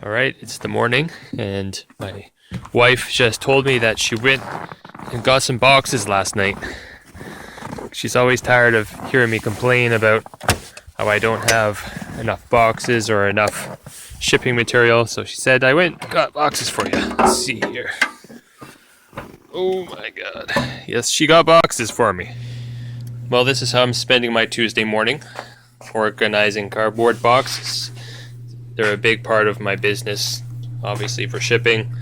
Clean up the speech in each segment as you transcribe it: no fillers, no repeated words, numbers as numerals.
Alright, it's the morning, and my wife just told me that she went and got some boxes last night. She's always tired of hearing me complain about how I don't have enough boxes or enough shipping material, so she said, I went and got boxes for you. Let's see here. Oh my god. Yes, she got boxes for me. Well, this is how I'm spending my Tuesday morning, organizing cardboard boxes. They're a big part of my business, obviously, for shipping.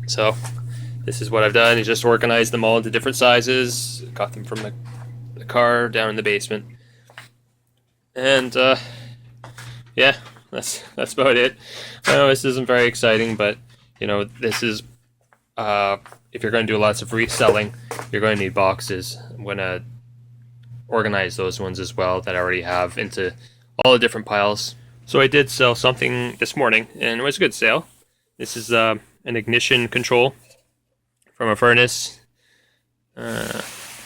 So this is what I've done, is just organized them all into different sizes, got them from the car down in the basement. And yeah, that's about it. I know this isn't very exciting, but you know, this is if you're going to do lots of reselling, you're going to need boxes. I'm going to organize those ones as well that I already have into all the different piles. So I did sell something this morning, and it was a good sale. This is an ignition control from a furnace.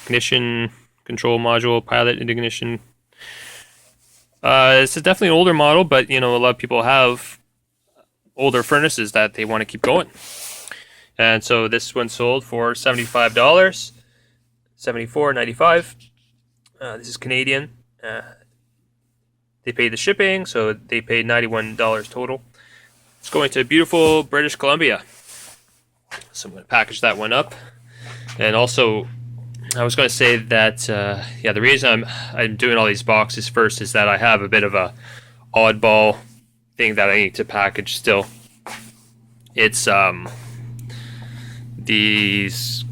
Ignition control module, Pallet ignition. It's definitely an older model, but you know, a lot of people have older furnaces that they want to keep going. And so this one sold for $75, $74.95. This is Canadian. They paid the shipping, so they paid $91 total. It's going to beautiful British Columbia. So I'm going to package that one up. And also, I was going to say that, yeah, the reason I'm doing all these boxes first is that I have a bit of a oddball thing that I need to package still. It's these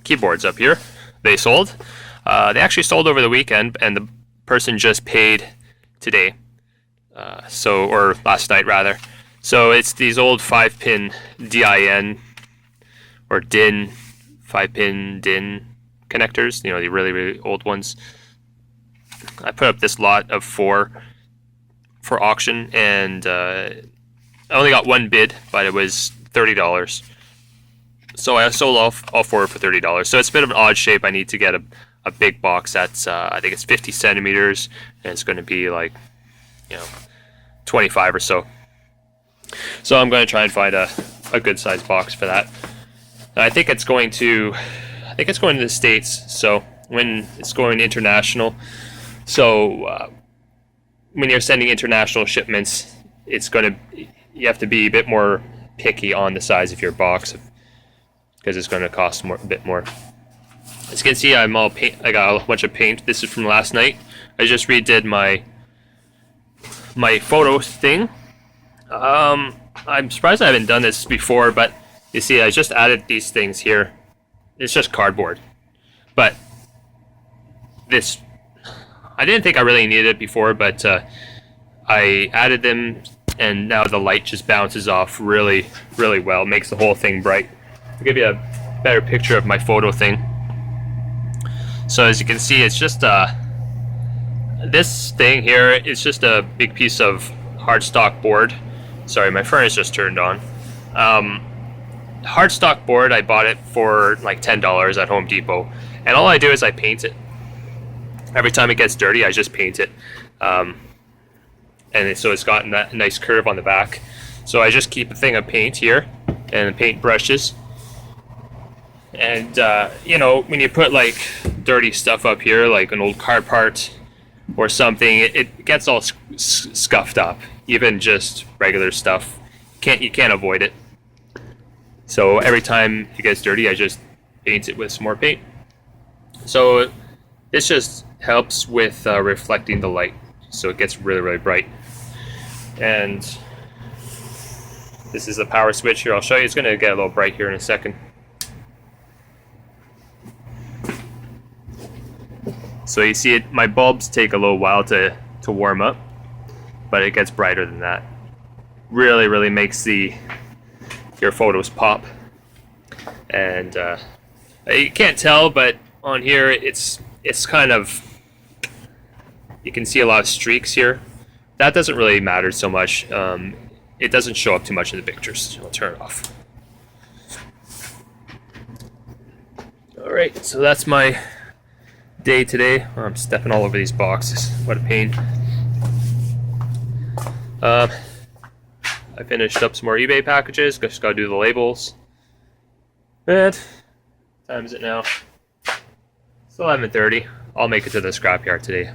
keyboards up here. They sold. They actually sold over the weekend, and the person just paid today, or last night rather. So it's these old 5-pin DIN or DIN 5-pin DIN connectors. You know, the really old ones. I put up this lot of 4 for auction, and I only got one bid, but it was $30. So I sold all 4 for $30. So it's a bit of an odd shape. I need to get a big box that's I think it's 50 centimeters, and it's going to be like, you know, 25 or so. So I'm going to try and find a good size box for that. I think it's going to the States. So when it's going international, so when you're sending international shipments, you have to be a bit more picky on the size of your box, because it's going to cost a bit more. As you can see, I got a bunch of paint. This is from last night. I just redid my photo thing. I'm surprised I haven't done this before, but you see, I just added these things here. It's just cardboard, but this, I didn't think I really needed it before, but I added them, and now the light just bounces off really well. It makes the whole thing bright. I'll give you a better picture of my photo thing. So as you can see, it's just this thing here is just a big piece of hardstock board. Sorry, my furnace just turned on. Hardstock board, I bought it for like $10 at Home Depot, and all I do is I paint it. Every time it gets dirty, I just paint it, so it's got a nice curve on the back. So I just keep a thing of paint here and paint brushes. And you know, when you put like dirty stuff up here, like an old car part or something, it gets all scuffed up. Even just regular stuff, you can't avoid it. So every time it gets dirty, I just paint it with some more paint. So this just helps with reflecting the light, so it gets really bright. And this is the power switch here. I'll show you. It's going to get a little bright here in a second. So you see it, my bulbs take a little while to warm up, but it gets brighter than that. Really makes your photos pop. And you can't tell, but on here it's kind of, you can see a lot of streaks here. That doesn't really matter so much. It doesn't show up too much in the pictures. I'll turn it off. Alright, so that's my day today. I'm stepping all over these boxes. What a pain. I finished up some more eBay packages. Just gotta do the labels. And what time is it now? It's 11:30. I'll make it to the scrapyard today.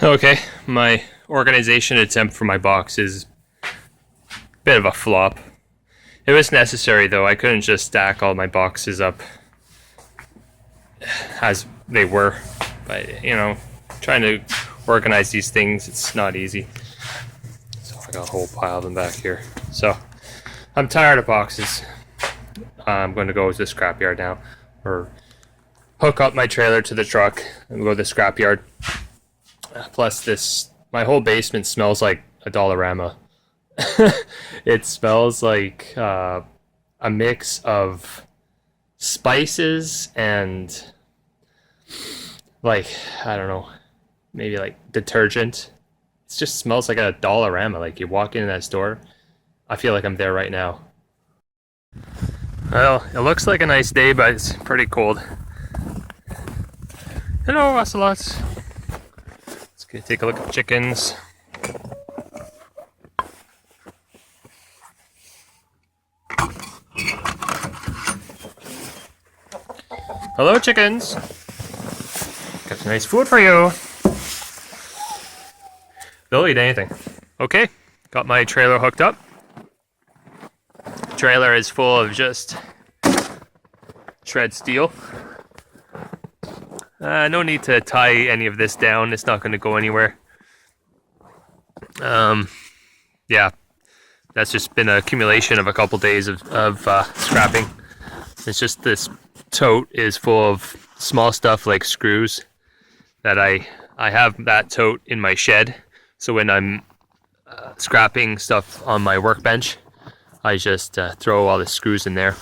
Okay, my organization attempt for my box is a bit of a flop. It was necessary though. I couldn't just stack all my boxes up as they were. But you know, trying to organize these things, it's not easy. So I got a whole pile of them back here. So I'm tired of boxes. I'm going to go to the scrapyard now, or hook up my trailer to the truck and go to the scrapyard. Plus this, my whole basement smells like a Dollarama. It smells like a mix of spices and like, I don't know, maybe like detergent. It just smells like a Dollarama. Like you walk into that store, I feel like I'm there right now. Well, it looks like a nice day, but it's pretty cold. Hello, ocelots. Let's go take a look at the chickens. Hello, chickens. Got some nice food for you. They'll eat anything. Okay, got my trailer hooked up. Trailer is full of just shred steel. No need to tie any of this down. It's not going to go anywhere. Yeah, that's just been an accumulation of a couple days of scrapping. It's just this tote is full of small stuff like screws that I have that tote in my shed. So when I'm scrapping stuff on my workbench, I just throw all the screws in there.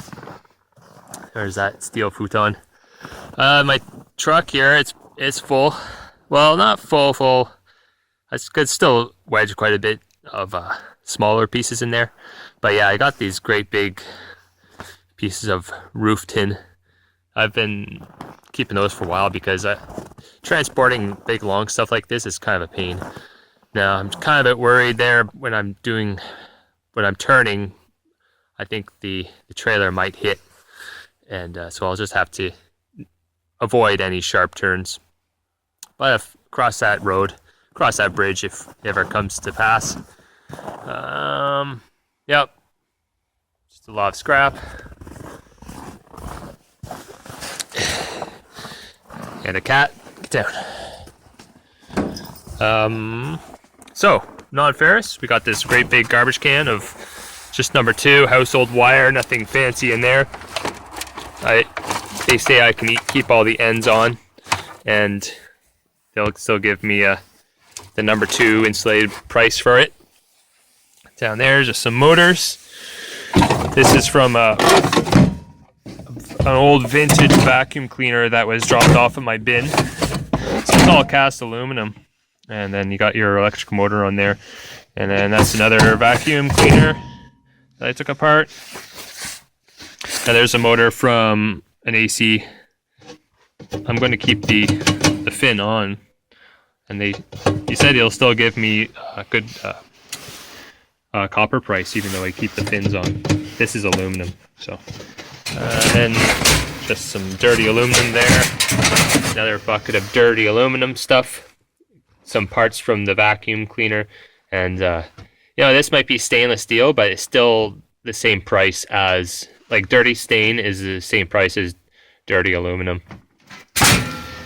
There's that steel futon. My truck here, it's full. Well, not full. I could still wedge quite a bit of smaller pieces in there. But yeah, I got these great big pieces of roof tin. I've been keeping those for a while because transporting big long stuff like this is kind of a pain. Now I'm kind of a bit worried there when I'm turning. I think the trailer might hit, and so I'll just have to avoid any sharp turns. But if cross that bridge if it ever comes to pass. Yep, just a lot of scrap. And a cat, get down. So, non-ferrous, we got this great big garbage can of just number 2, household wire, nothing fancy in there. They say I can keep all the ends on, and they'll still give me the number 2 insulated price for it. Down there, just some motors. This is from an old vintage vacuum cleaner that was dropped off in my bin. So it's all cast aluminum. And then you got your electric motor on there. And then that's another vacuum cleaner that I took apart. And there's a motor from an AC. I'm going to keep the fin on. And he said he'll still give me a good copper price, even though I keep the fins on. This is aluminum, so. And just some dirty aluminum there. Another bucket of dirty aluminum stuff. Some parts from the vacuum cleaner. And, this might be stainless steel, but it's still the same price as, like, dirty stain is the same price as dirty aluminum.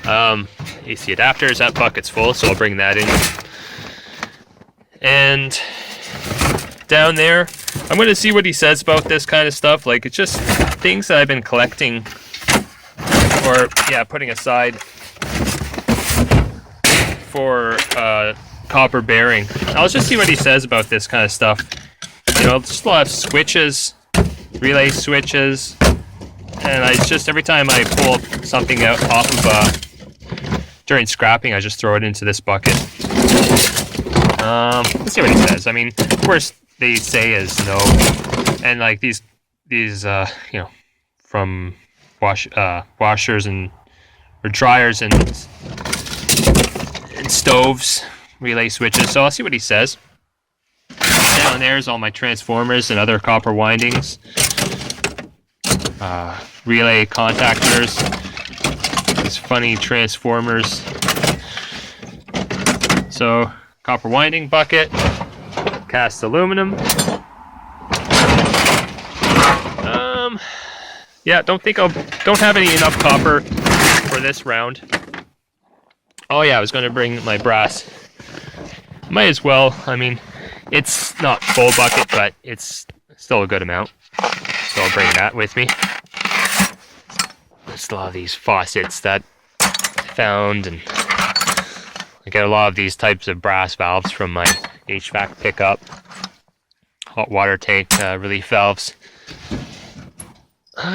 AC adapters, that bucket's full, so I'll bring that in. And down there, I'm going to see what he says about this kind of stuff. Like, it's just things that I've been collecting or, putting aside for copper bearing. I'll just see what he says about this kind of stuff. Just a lot of switches, relay switches, and every time I pull something out off of during scrapping, I just throw it into this bucket. Let's see what he says. I mean, of course, they say is no, and like these from washers or dryers and stoves, relay switches, so I'll see what he says. Down there's all my transformers and other copper windings. Relay contactors. These funny transformers. So, copper winding bucket. Cast aluminum. Yeah, don't have enough copper for this round. Oh yeah, I was going to bring my brass. Might as well. I mean, it's not full bucket, but it's still a good amount. So I'll bring that with me. There's a lot of these faucets that I found, and I get a lot of these types of brass valves from my HVAC pickup. Hot water tank relief valves.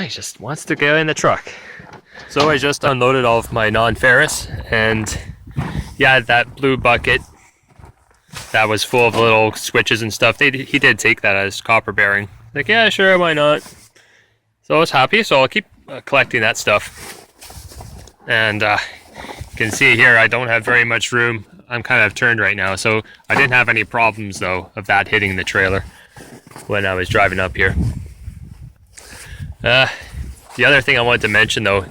He just wants to get in the truck. So I just unloaded all of my non-ferrous, and yeah, that blue bucket that was full of little switches and stuff, he did take that as copper bearing. Like, yeah, sure, why not? So I was happy, so I'll keep collecting that stuff. And you can see here, I don't have very much room. I'm kind of turned right now, so I didn't have any problems, though, of that hitting the trailer when I was driving up here. The other thing I wanted to mention, though,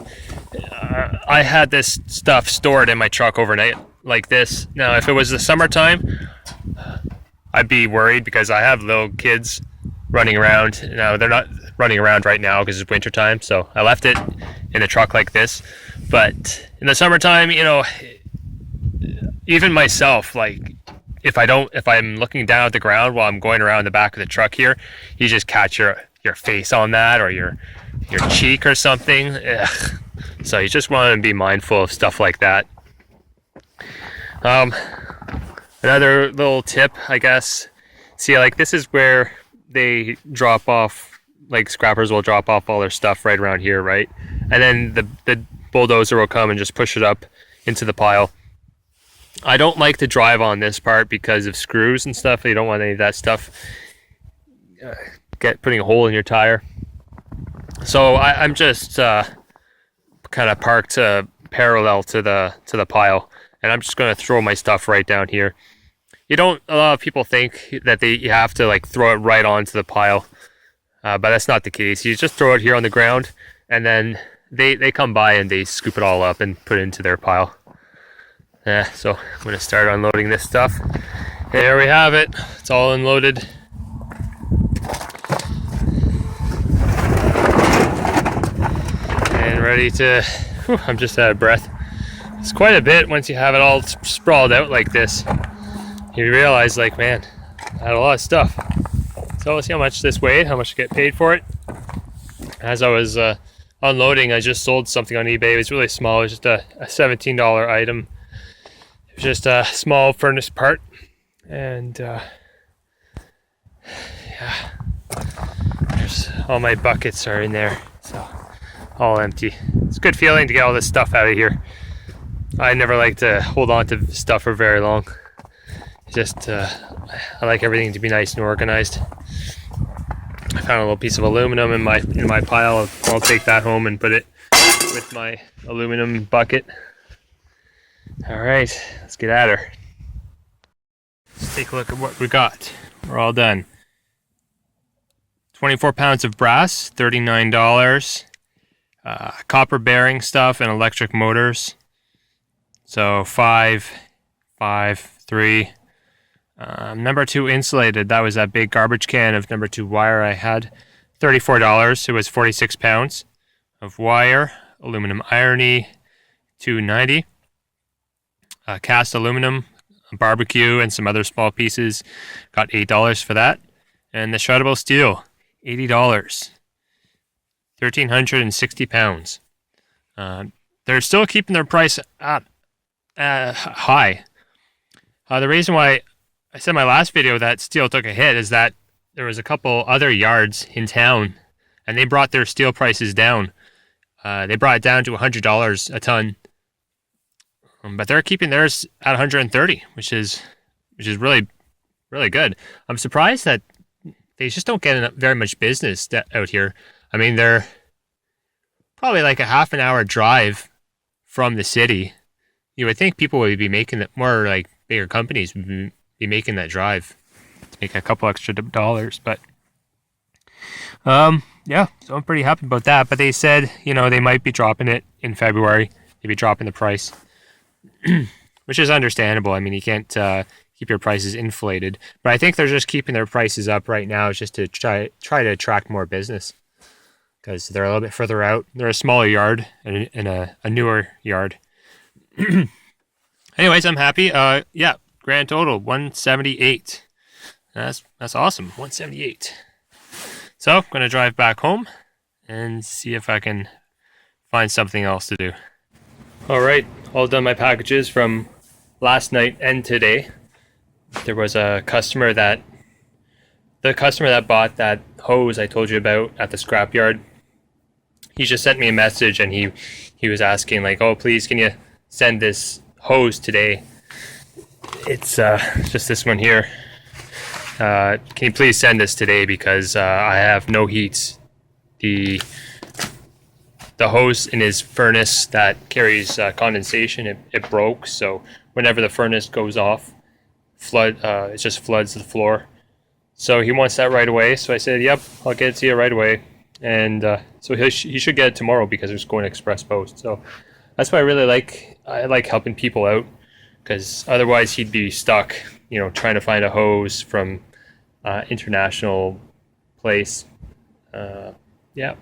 I had this stuff stored in my truck overnight like this. Now, if it was the summertime, I'd be worried because I have little kids running around. Now, they're not running around right now because it's wintertime, so I left it in the truck like this. But in the summertime, you know, even myself, like, if I'm looking down at the ground while I'm going around the back of the truck here, you just catch your face on that, or your cheek or something. Ugh. So you just want to be mindful of stuff like that. Another little tip, I guess. See, like, this is where they drop off, like, scrappers will drop off all their stuff right around here, right? And then the bulldozer will come and just push it up into the pile. I don't like to drive on this part because of screws and stuff. You don't want any of that stuff putting a hole in your tire. So I'm just kind of parked parallel to the pile, and I'm just going to throw my stuff right down here. A lot of people think that you have to, like, throw it right onto the pile, but that's not the case. You just throw it here on the ground, and then they come by and they scoop it all up and put it into their pile. So I'm going to start unloading this stuff. There we have it. It's all unloaded. And ready to... Whew, I'm just out of breath. It's quite a bit once you have it all sprawled out like this. You realize, like, man, I had a lot of stuff. So let's see how much this weighed, how much I get paid for it. As I was unloading, I just sold something on eBay. It was really small. It was just a $17 item. It was just a small furnace part. And yeah, there's all my buckets are in there. So all empty. It's a good feeling to get all this stuff out of here. I never like to hold on to stuff for very long. Just I like everything to be nice and organized. I found a little piece of aluminum in my pile. I'll take that home and put it with my aluminum bucket. All right, let's get at her. Let's take a look at what we got. We're all done. 24 pounds of brass, $39. Copper bearing stuff and electric motors. So 5, 3. Number 2 insulated. That was that big garbage can of number 2 wire I had. $34. It was 46 pounds of wire. Aluminum irony, $2.90. Cast aluminum, barbecue, and some other small pieces. Got $8 for that. And the shreddable steel, $80. 1,360 pounds. They're still keeping their price at high. The reason why I said in my last video that steel took a hit is that there was a couple other yards in town, and they brought their steel prices down. They brought it down to $100 a ton, but they're keeping theirs at $130, which is really, really good. I'm surprised that they just don't get very much business out here. I mean, they're probably like a half an hour drive from the city. You would think people would be making more like bigger companies would be making that drive to make a couple extra dollars. But yeah, so I'm pretty happy about that. But they said, they might be dropping it in February. Maybe dropping the price, which is understandable. I mean, you can't keep your prices inflated. But I think they're just keeping their prices up right now just to try to attract more business, because they're a little bit further out. They're a smaller yard and a newer yard. Anyways, I'm happy. Yeah, grand total 178. That's awesome. 178. So I'm gonna drive back home and see if I can find something else to do. All right, all done my packages from last night and today. There was a customer that bought that hose I told you about at the scrapyard. He just sent me a message, and he was asking, like, oh, please, can you send this hose today? It's just this one here. Can you please send this today, because I have no heat. The hose in his furnace that carries condensation, it broke, so whenever the furnace goes off, it just floods the floor. So he wants that right away. So I said, yep, I'll get it to you right away. And so he should get it tomorrow, because it's going express post. So that's why I really like helping people out, because otherwise he'd be stuck, trying to find a hose from international place. Yeah.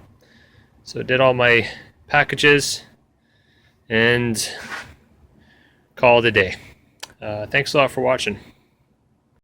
So did all my packages and called it a day. Thanks a lot for watching.